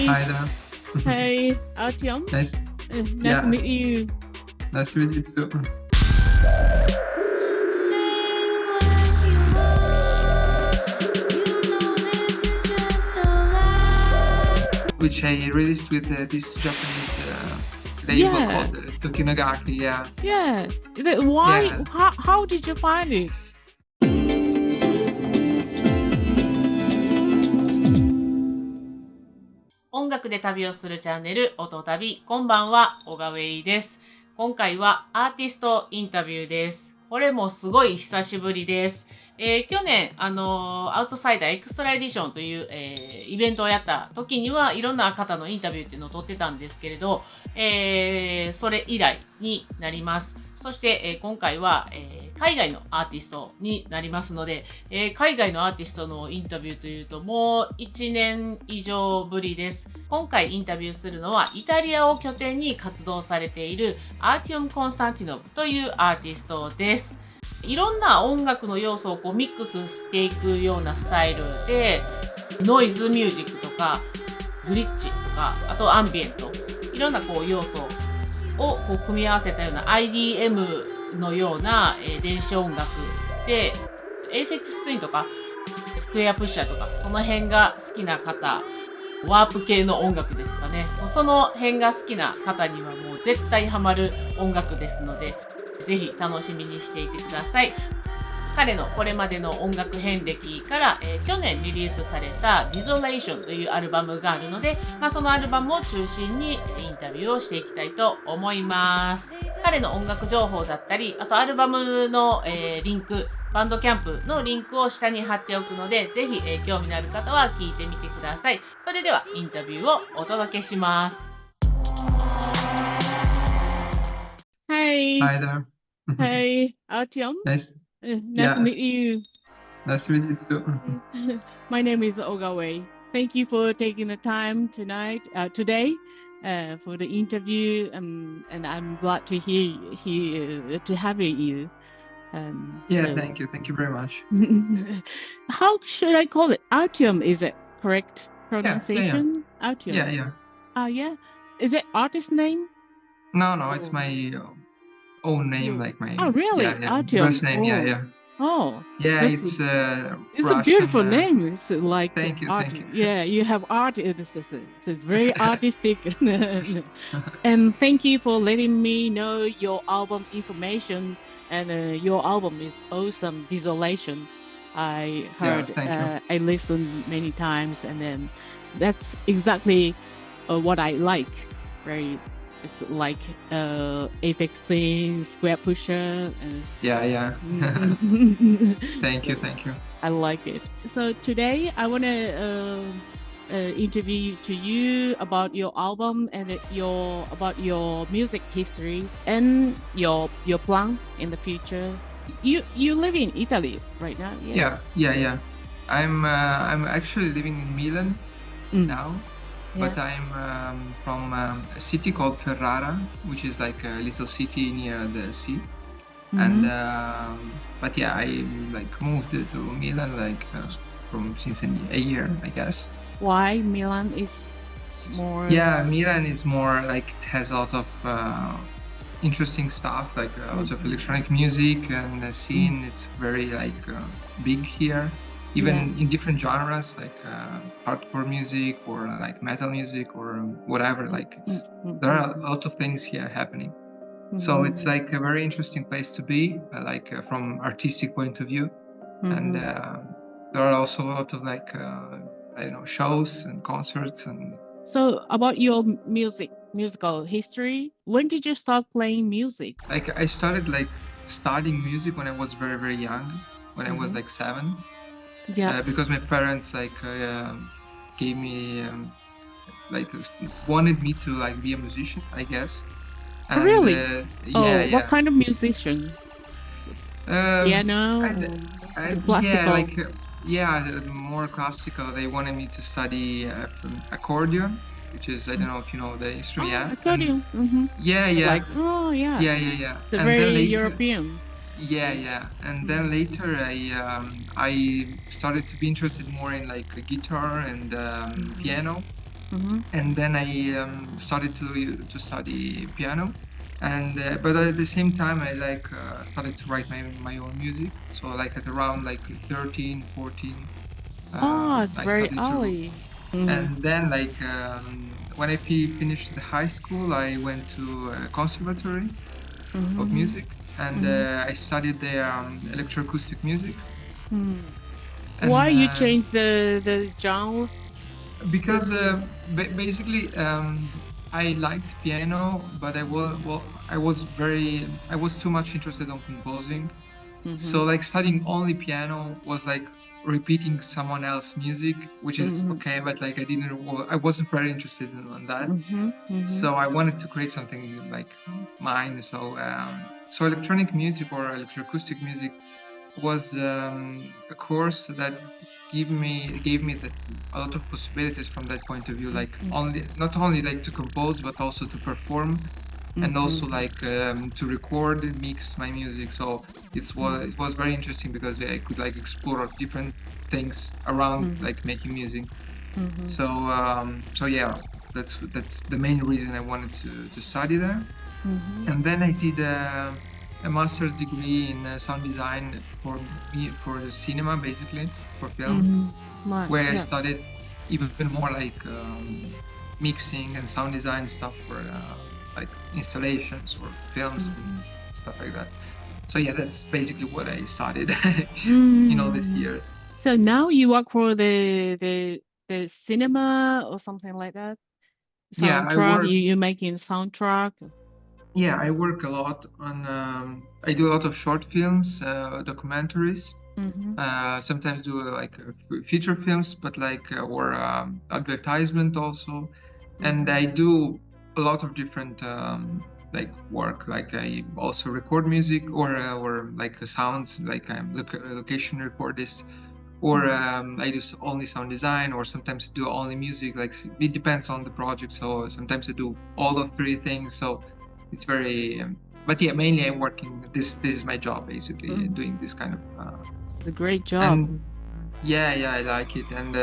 Hi there. Hey, Artyom. Nice. Nice to Yeah, meet you. nice to meet you too. Say what you want. You know this is just a lie. Which I released with this Japanese label Yeah, called Tokinagaki. Yeah, yeah. Why? yeah. How did you find it? 音楽で旅をするチャンネル音旅、こんばんは、小川いです。今回はアーティストインタビューです。これもすごい久しぶりです。去年、アウトサイダーエクストラエディションという、イベントをやった時にはいろんな方のインタビューっていうのを撮ってたんですけれど、それ以来になります。そして、今回は、海外のアーティストになりますので、海外のアーティストのインタビューというともう1年以上ぶりです。今回インタビューするのはイタリアを拠点に活動されているアーティオム・コンスタンティノブというアーティストです。いろんな音楽の要素をこうミックスしていくようなスタイルで、ノイズミュージックとかグリッチとか、あとアンビエント、いろんなこう要素をこう組み合わせたような IDM のような、電子音楽で、エイフェクスツインとかスクエアプッシャーとかその辺が好きな方、ワープ系の音楽ですかね。その辺が好きな方にはもう絶対ハマる音楽ですので、ぜひ楽しみにしていてください。彼のこれまでの音楽遍歴から、去年リリースされた Desolation というアルバムがあるので、そのアルバムを中心にインタビューをしていきたいと思います。彼の音楽情報だったり、あとアルバムの、リンク、バンドキャンプのリンクを下に貼っておくので、ぜひ、興味のある方は聞いてみてください。それではインタビューをお届けします。Hey, Hi there. hey, Artyom. Nice. Nice to Yeah, meet you. nice to meet you too. My name is Ogawa. Thank you for taking the time today, for the interview, and I'm glad to to have you. Yeah, So, thank you. Thank you very much. how should I call it? Artyom, is it correct Yeah. pronunciation? Artyom. Yeah. Yeah. Is it artist name? No, it's my own name, You- like my Oh, really? Artyom. first name. Yeah. Oh, Yeah, that's it's it's a beautiful Russian. name. It's like Thank you. art. Thank you. Yeah, you have art. It's very artistic. And thank you for letting me know your album information. And your album is awesome. Desolation. I heard. thank you. I listened many times, and then that's exactly what I like. Very. It's like Apex Twin, Square Pusher. Yeah. Thank you. I like it. So today I want to interview to you about your album and about your music history and your plan in the future. You live in Italy right now? Yeah. I'm actually living in Milan now, but I'm from a city called Ferrara, which is like a little city near the sea. And but yeah, I like moved to Milan like from since a year, I guess. Why Milan is more? Yeah, Milan is more like it has a lot of interesting stuff, like lots of electronic music and the scene. It's very like big here, even in different genres, like hardcore music or like metal music or whatever. Like it's there are a lot of things here happening. So it's like a very interesting place to be, like from artistic point of view. And there are also a lot of like I don't know, shows and concerts. And So about your musical history, when did you start playing music? like I started like studying music when I was very, very young, when I was like 7. Yeah. Because my parents like gave me like wanted me to like be a musician, I guess. And, Really? Yeah. What kind of musician? Piano? Classical? More classical. They wanted me to study accordion, which is I don't know if you know the instrument. Accordion. Yeah. Like, yeah. Yeah. It's very European. Yeah. And then later I started to be interested more in like guitar and piano. Mhm. and then I started to study piano, and but at the same time I started to write my own music. So like at around like 13, 14, Oh, it's I very started to, early. Mhm. and then when I finished the high school, I went to a conservatory of Mhm. music, and Mhm. I studied the electroacoustic music, Hmm. and Why you change the genre? because basically I liked piano, but I was too much interested on composing. So Mhm. like studying only piano was like repeating someone else's music, which is Mhm. okay, but like I wasn't very interested in that. Mhm. Mhm. So I wanted to create something like mine. So electronic music or electroacoustic music was a course that gave me a lot of possibilities from that point of view. Like only not only like to compose, but also to perform, and also Mhm. like to record and mix my music. So it was very interesting because I could like explore different things around Mhm. like making music. Mhm. So yeah, that's the main reason I wanted to study there. Mhm. And then I did a master's degree in sound design for the cinema, basically for film, Mhm. Right. where I Yeah. studied even more like mixing and sound design stuff for like installations or films and Mhm. stuff like that. So yeah, that's basically what I studied in all these Mm. years. So now you work for the cinema or something like that? Yeah, Soundtrack, you making soundtrack? I work a lot on. I do a lot of short films, documentaries. Mhm. Sometimes do like feature films, but like or advertisement also. And I Mhm. do a lot of different like work. Like I also record music or like sounds. Like I'm location recordist, or Mhm. I do only sound design, or sometimes I do only music. Like it depends on the project. So sometimes I do all of three things. So it's very. But yeah, mainly I'm working. This is my job basically, Mhm. doing this kind of. It's a great job. And yeah, I like it, and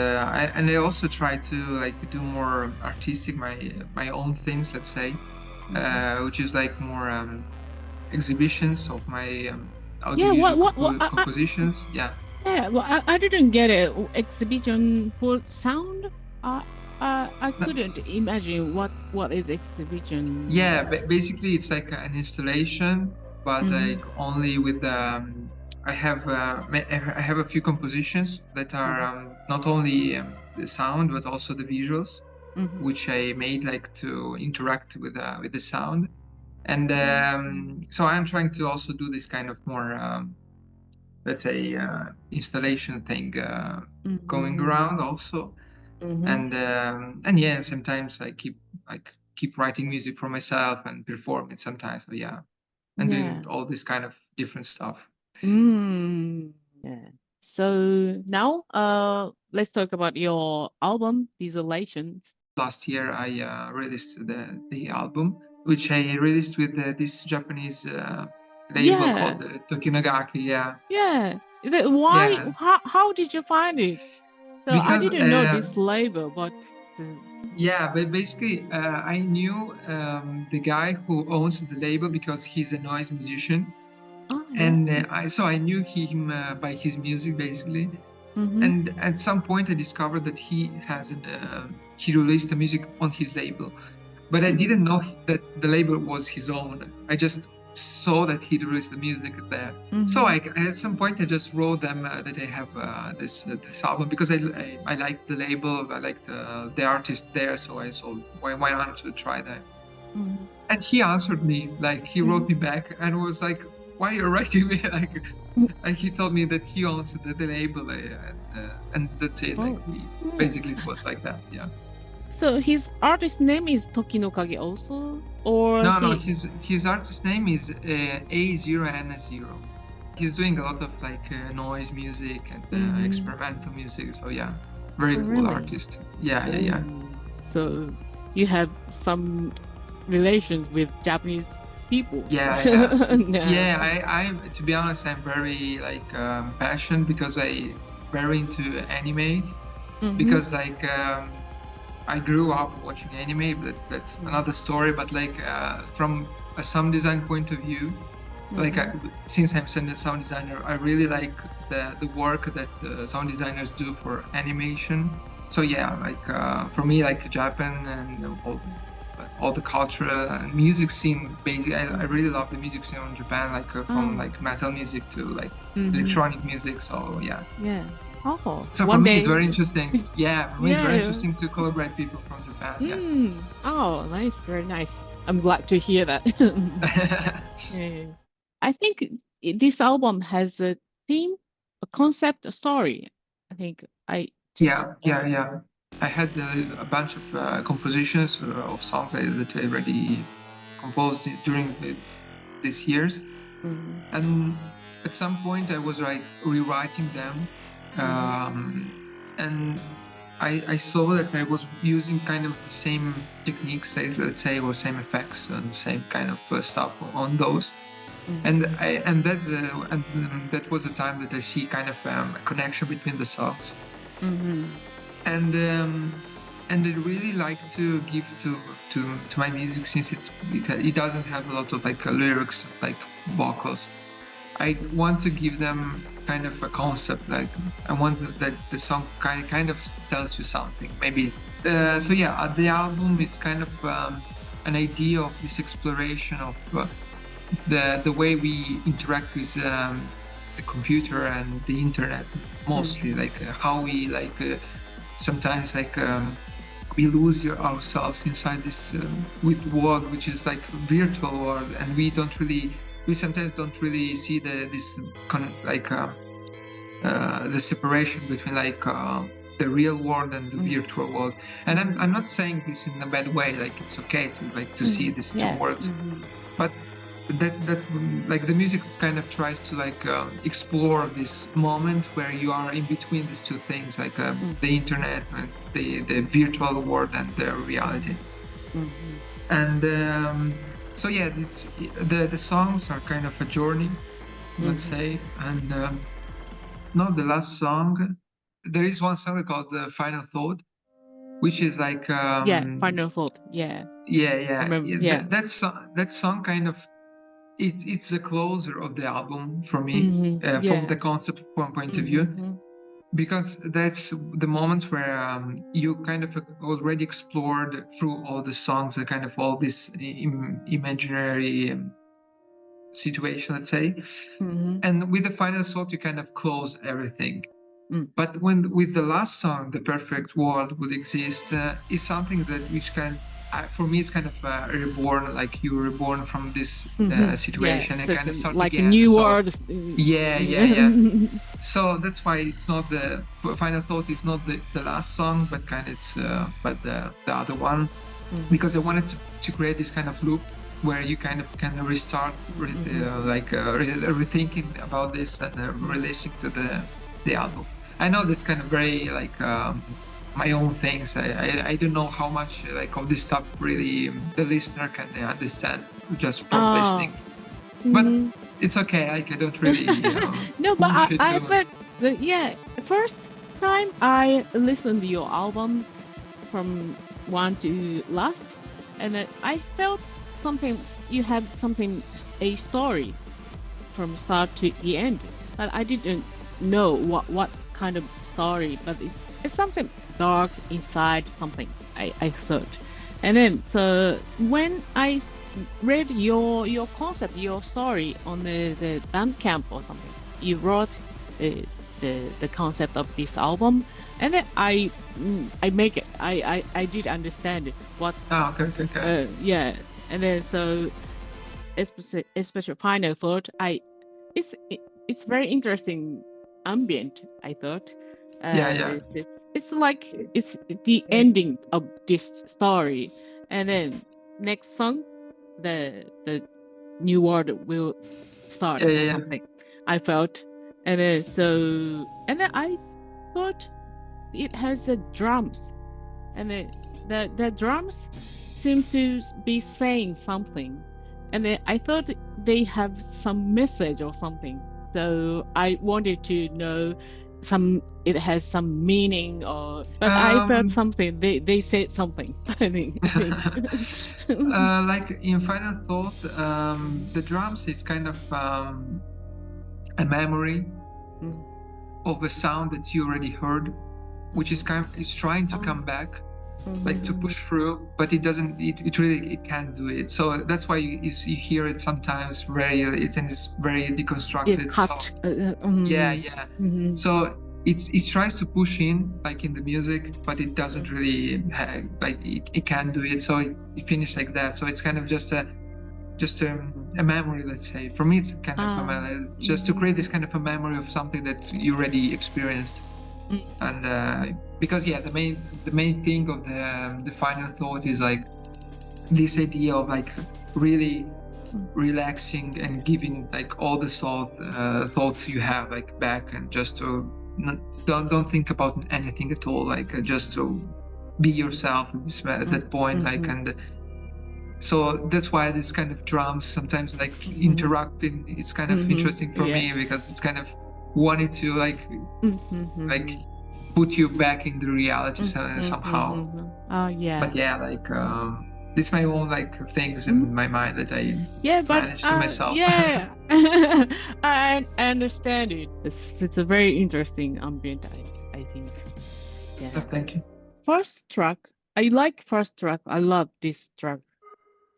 I also try to like do more artistic, my own things, let's say, Mhm. which is like more exhibitions of my Yeah, audiovisual what compositions. Yeah, yeah, well, I didn't get it. Exhibition for sound? Uh, I No- couldn't imagine what is exhibition. yeah. Basically, it's like an installation, but Mhm. like only with I have a few compositions that are Mhm. not only the sound but also the visuals, Mhm. which I made like to interact with the sound. And Mhm. so I'm trying to also do this kind of more, let's say, installation thing going Mhm. around also. Mhm. And yeah, sometimes I keep writing music for myself and perform it sometimes. So yeah, and doing Yeah. all this kind of different stuff. Mm. Yeah. So now, let's talk about your album, Desolations. Last year I released the album, which I released with this Japanese label Yeah. called Tokinagaki. Yeah, Yeah. Why? yeah, How did you find it? So I because didn't know this label, but the, yeah, but basically, I knew the guy who owns the label because he's a noise musician, oh yeah. and I knew him by his music basically. Mm-hmm. And at some point, I discovered that he released the music on his label, but I didn't know that the label was his own. I just saw that he released the music there. So Mm-hmm. at some point I just wrote them that I have this album because I liked the label, I liked the artist there, so I thought why not to try that. Mm-hmm. And he answered me, like he wrote me back and was like, "Why you're writing me?" like, and he told me that he owns the label, and that's it. Like Oh. we Yeah. basically it was like that. Yeah. So his artist name is Tokinokage also, or No, he? his artist name is A0N0. He's doing a lot of like noise music and Mhm. experimental music. So yeah, very Oh, cool really? artist. Yeah. Oh. So you have some relations with Japanese people. Yeah. Yeah. I to be honest, I'm very like passionate because I very into anime Mhm. because like I grew up watching anime, but that's another story. But like from a sound design point of view, like since I'm a sound designer, I really like the work that sound designers do for animation. So yeah, like for me, like Japan and all the culture and music scene, basically, I really love the music scene in Japan, like from like metal music to like electronic music. So yeah. Yeah. Oh, So for one me, day. it's very interesting. Yeah, for me, it's very Yeah. interesting to collaborate people from Japan. Yeah. Oh, nice. Very nice. I'm glad to hear that. Yeah. I think this album has a theme, a concept, a story. I think I just Yeah. I had a bunch of compositions of songs that I already composed during these years, and at some point I was like rewriting them, and I saw that I was using kind of the same techniques, let's say, or same effects and same kind of stuff on those. And that was the time that I see kind of a connection between the songs. And I really like to give to my music, since it doesn't have a lot of like lyrics, like vocals. I want to give them kind of a concept, like I want that the song kind of tells you something, maybe. So yeah, the album is kind of an idea of this exploration of the way we interact with the computer and the internet, mostly like how we like sometimes like we lose ourselves inside this with world which is like virtual world, and we sometimes don't really see the separation between like the real world and the virtual world. And I'm not saying this in a bad way, like it's okay to see these two worlds, but that like the music kind of tries to like explore this moment where you are in between these two things, like the internet and the virtual world and the reality. And so yeah, it's the songs are kind of a journey, let's say. And not the last song, there is one song called the Final Thought, which is like Final Thought. That song kind of it's the closer of the album for me, from the concept point of view, because that's the moment where you kind of already explored through all the songs, kind of all this imaginary situation, let's say. And with the Final Thought, you kind of close everything. But with the last song, The Perfect World Would Exist, is something that which for me, it's kind of reborn, like you were reborn from this situation and kind of start like again. A new world. Yeah. So that's why it's not the Final Thought is not the last song, but kind of it's but the other one, because I wanted to create this kind of loop where you kind of can restart, rethinking about this and releasing to the album. I know that's kind of very like my own things. I don't know how much like of this stuff really the listener can understand just from listening, but it's okay. Like I don't really no, but I but first time I listened to your album from one to last, and I felt something, you have something, a story from start to the end, but I didn't know what kind of story, but it's something dark inside something, I thought. And then so when I read your concept, your story on the Bandcamp or something, you wrote the concept of this album, and then I make it, I did understand what okay. And then so especially Final Thought, it's very interesting ambient, I thought. It's like it's the ending of this story, and then next song the new world will start or something, I felt. And then I thought it has the drums, and then the drums seem to be saying something, and then I thought they have some message or something. So I wanted to know it has some meaning, or but I felt Um, something. They said something. I think. like in Final Thought, the drums is kind of a memory Mm. of a sound that you already heard, which is kind of it's trying to come back, like to push through, but it doesn't. It really it can't do it. So that's why you hear it sometimes very it is very deconstructed. It So cut. yeah. Mhm. So it tries to push in like in the music, but it doesn't really like it can't do it. So it finished like that. So it's kind of just a memory, let's say. For me, it's kind of a memory, just to create this kind of a memory of something that you already experienced. Mm. And because yeah, the main thing of the Final Thought is like this idea of like really relaxing and giving like all the thoughts you have like back, and just to don't think about anything at all, like just to be yourself at that point, like. And so that's why this kind of drums sometimes like interrupting, it's kind of interesting for me, because it's kind of wanted to like put you back in the reality somehow. Oh yeah. But yeah, like this my own like things in my mind that I but manage to myself. Yeah, I understand it. It's a very interesting ambient. I think. Yeah. Thank you. First track, I like first track. I love this track.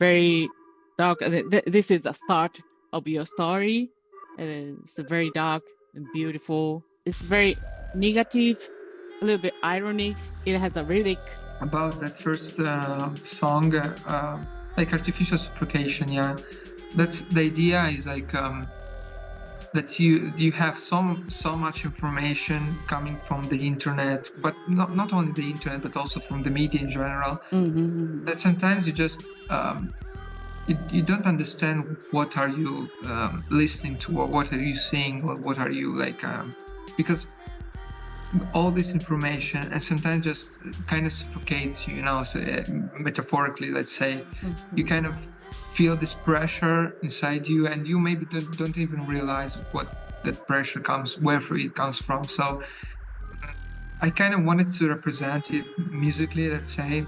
Very dark. This is the start of your story, and it's very dark and beautiful. It's very negative, a little bit ironic. It has a lyric. About that first song, like Artificial Suffocation, yeah, that's the idea. Is like that you have so much information coming from the internet, but not only the internet, but also from the media in general, that sometimes you just you don't understand what are you listening to, or what are you seeing, or what are you like, because all this information and sometimes just kind of suffocates you, so, metaphorically, let's say. You kind of feel this pressure inside you, and you maybe don't even realize what that pressure where it comes from. So I kind of wanted to represent it musically, let's say,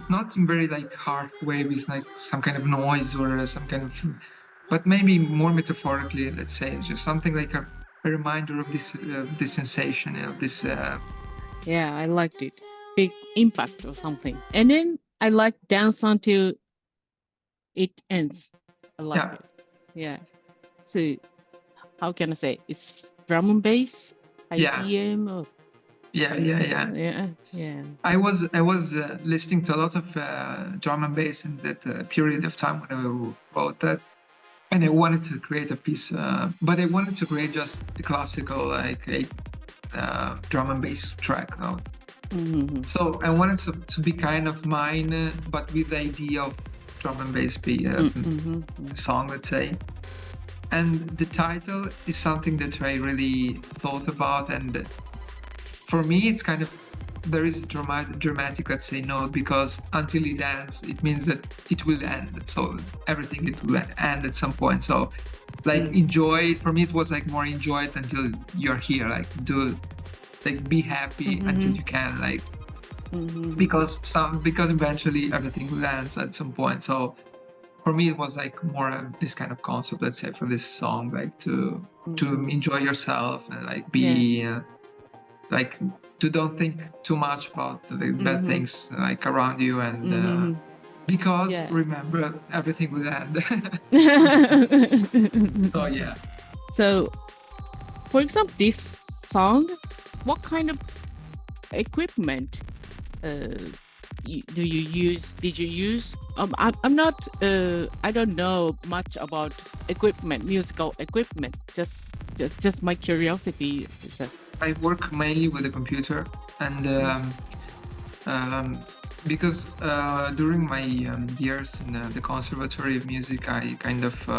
not in very like hard way with like some kind of noise or some kind of, but maybe more metaphorically, let's say, just something like a reminder of this sensation, of this. Yeah, I liked it. Big impact or something. And then I like dance until it ends. I like it. Yeah. So how can I say? It's drum and bass, IDM, or Yeah. I was listening to a lot of drum and bass in that period of time when I wrote that. And I wanted to create a piece, but I wanted to create just a classical, like a drum and bass track. No? So I wanted to be kind of mine, but with the idea of drum and bass be song, let's say. And the title is something that I really thought about, and for me, it's kind of, there is a dramatic, let's say, note, because until it ends, it means that it will end. So everything, it will end at some point. So like enjoy, for me, it was like more enjoy it until you're here, like be happy until you can, like, because eventually everything will end at some point. So for me, it was like more this kind of concept, let's say, for this song, like to enjoy yourself and like be like to don't think too much about the bad things like around you, and because remember, everything will end. So yeah. So, for example, this song, what kind of equipment did you use? I'm not I don't know much about musical equipment, just my curiosity. I work mainly with a computer, and because during my years in the Conservatory of Music, I kind of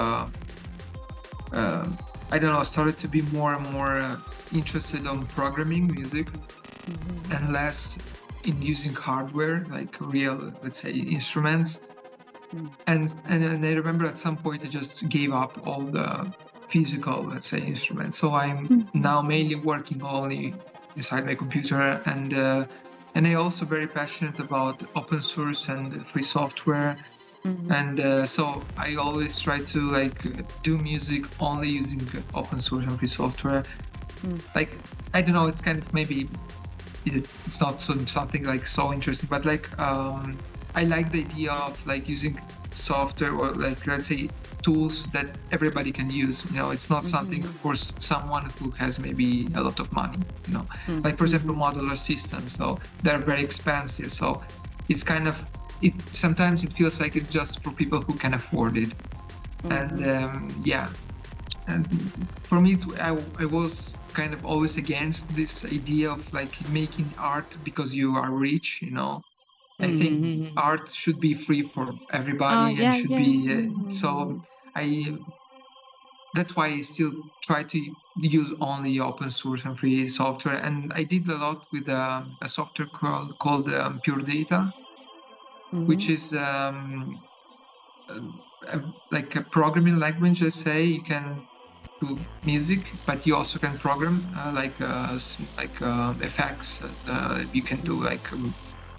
I don't know, started to be more and more interested on programming music, and less in using hardware, like real, let's say, instruments. And I remember at some point I just gave up all the physical, let's say, instrument. So I'm now mainly working only inside my computer, and I also very passionate about open source and free software. And so I always try to like do music only using open source and free software. Like, I don't know, it's kind of maybe it's not something like so interesting, but like I like the idea of like using software or like, let's say, tools that everybody can use. It's not something for someone who has maybe a lot of money. Like, for example, modular systems, though they're very expensive, so it's kind of sometimes it feels like it's just for people who can afford it. And for me, I was kind of always against this idea of like making art because you are rich. I think art should be free for everybody and should be so that's why I still try to use only open source and free software. And I did a lot with a software called Pure Data, which is like a programming language. Let's say you can do music, but you also can program effects. You can do like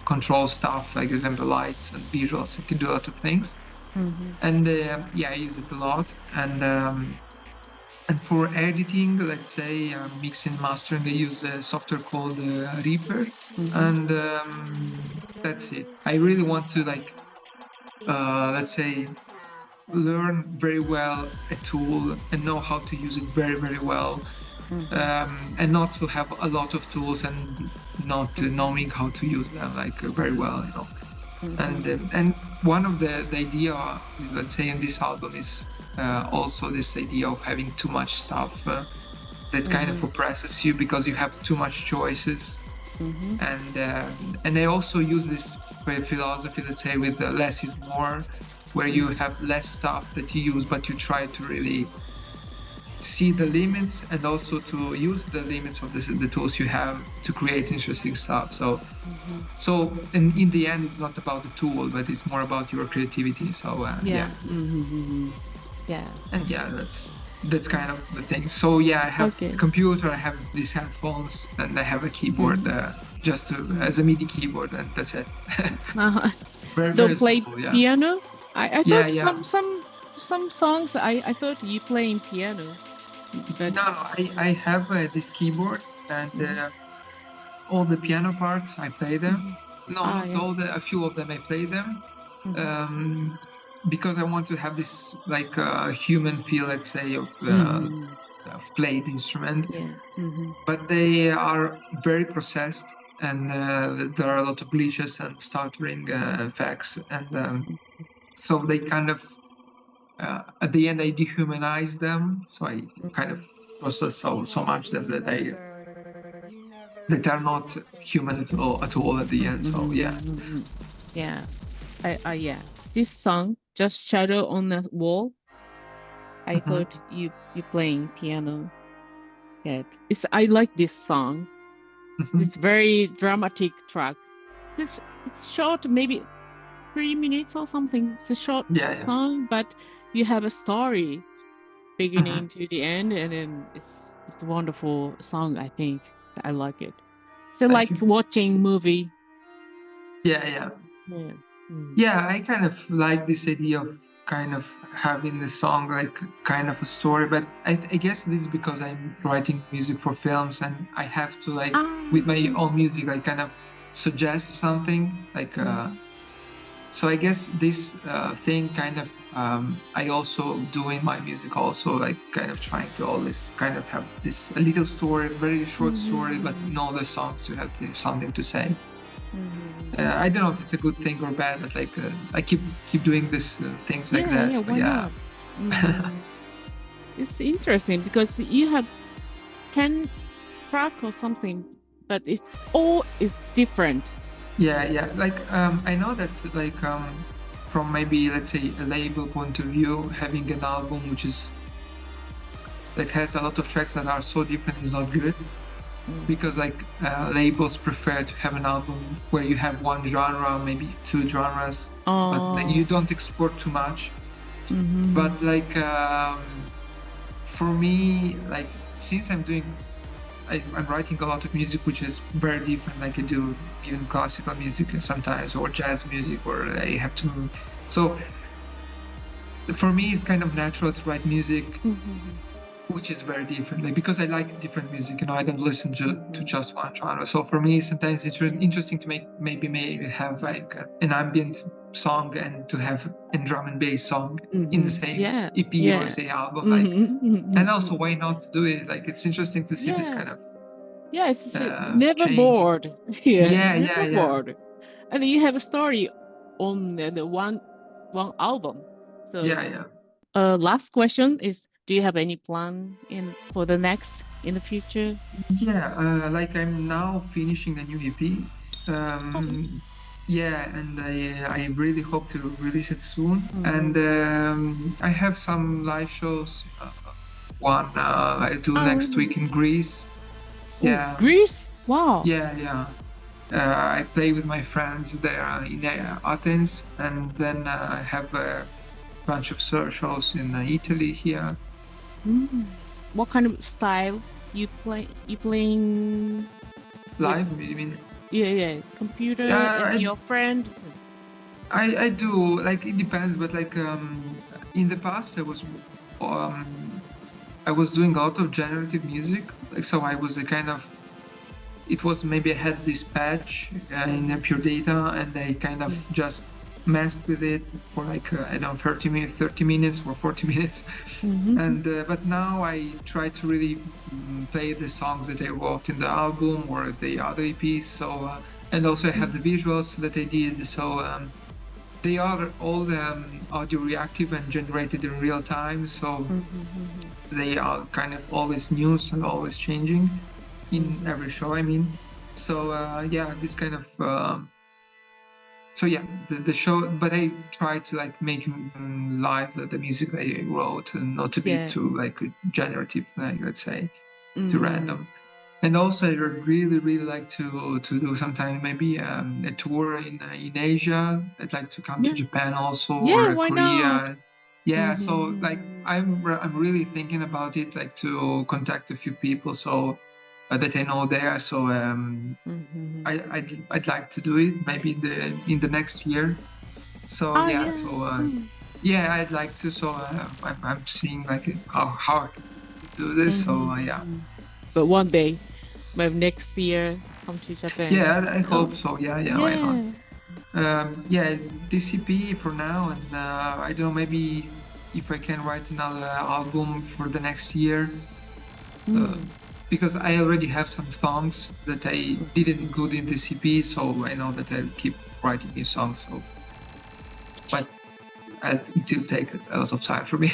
control stuff, like example lights and visuals. You can do a lot of things. And I use it a lot. And for editing, let's say mixing, mastering, I use a software called Reaper, and that's it. I really want to like let's say learn very well a tool and know how to use it very, very well, and not to have a lot of tools and not knowing how to use them like very well. And one of the idea, let's say, in this album is also this idea of having too much stuff that kind of oppresses you because you have too much choices. And I also use this philosophy, let's say, with less is more, where you have less stuff that you use, but you try to really see the limits and also to use the limits of the tools you have to create interesting stuff. So in the end, it's not about the tool, but it's more about your creativity. So Yeah. and that's kind of the thing. So I have a computer, I have these headphones, and I have a keyboard as a MIDI keyboard, and that's it. Very, Don't very play simple, yeah. piano? I thought Yeah. some songs I thought you playing piano. But No, I have this keyboard, and all the piano parts I play them. No, not yeah. all a few of them I play them, because I want to have this like human feel, let's say, of played instrument. But they are very processed, and there are a lot of glitches and stuttering effects, and so they kind of at the end I dehumanize them, so I kind of process so much that that are not human at all at the end. So yeah. This song, Just Shadow on the Wall, I Mhm. thought you playing piano. I like this song. Mhm. It's very dramatic track. It's short, maybe 3 minutes or something. It's a short Yeah. song, but you have a story beginning to the end, and then it's a wonderful song. I think I like it. So Thank like you. watching movie. Yeah. Yeah. Yeah, I kind of like this idea of kind of having the song like kind of a story, but I guess this is because I'm writing music for films, and I have to like with my own music I kind of suggest something like so I guess this thing kind of I also do in my music, also like kind of trying to always kind of have this a little story, very short story, but in all the songs you have something to say. I don't know if it's a good thing or bad, but like I keep doing this things like that. So why not? It's interesting because you have 10 track or something, but it's all is different. Yeah. Like I know that like from maybe let's say a label point of view, having an album which is that has a lot of tracks that are so different is not good, because like labels prefer to have an album where you have one genre, maybe two genres, but then you don't export too much. But like for me, like since I'm writing a lot of music which is very different. Like I do even classical music sometimes, or jazz music, or I have to. So for me, it's kind of natural to write music which is very different. Like because I like different music, you know, I don't listen to just one genre. So for me, sometimes it's really interesting to maybe have like an ambient song and to have a drum and bass song in the same Yeah. EP Yeah. or say album. Like, Mhm. and also why not do it? Like it's interesting to see this Yeah. kind of Yeah, it's never change. bored. Yeah, Yeah, never bored. And you have a story on the one album. So yeah. last question is, do you have any plan for the next in the future? Yeah, like I'm now finishing a new EP. Yeah, and I really hope to release it soon. And I have some live shows. One I do next week in Greece. Yeah, Greece? Wow. yeah. I play with my friends there in Athens, and then I have a bunch of shows in Italy here. What kind of style you play? You playing Live, you mean? yeah, computer Yeah, and your friend? I do, like it depends, but like in the past I was doing a lot of generative music, like so I was a kind of, it was maybe I had this patch in Pure Data, and I kind of just messed with it for like I don't know 30 minutes or 40 minutes, and but now I try to really play the songs that I wrote in the album or the other EPs. So and also I have the visuals that I did. So they are all audio reactive and generated in real time. So they are kind of always new and always changing in every show. I mean, so yeah, this kind of. So yeah, the show, but I try to like make live the music I wrote, and not to be too like generative, like let's say, too random. And also, I really like to do sometime maybe a tour in Asia. I'd like to come to Japan also, or why Korea. not? Yeah, so like I'm really thinking about it, like to contact a few people so that I know there. So I'd like to do it maybe in the next year. So yeah, I'd like to. So I'm seeing like how I can do this. So yeah. But one day, maybe next year, come to Japan. Yeah, I hope so. Yeah, why not? Yeah, DCP for now, and I don't know, maybe if I can write another album for the next year. Because I already have some songs that I didn't include in the CP, so I know that I'll keep writing new songs. So, but it will take a lot of time for me.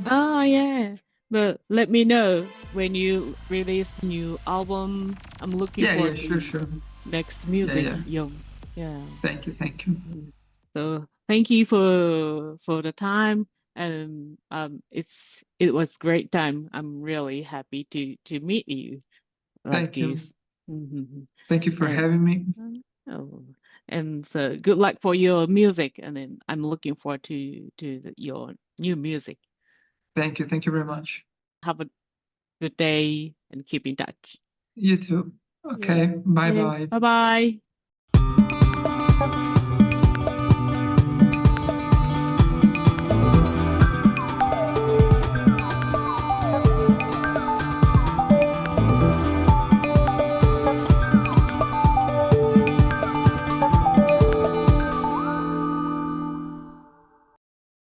Oh yeah, but let me know when you release new album. I'm looking yeah, forward sure. next music. Yeah. Yeah. Thank you. So thank you for the time, and it was great time. I'm really happy to meet you like Thank you. this. Thank you for And- having me. Oh, and so good luck for your music, and then I'm looking forward to your new music. Thank you very much. Have a good day and keep in touch. You too. Okay, bye. Bye bye.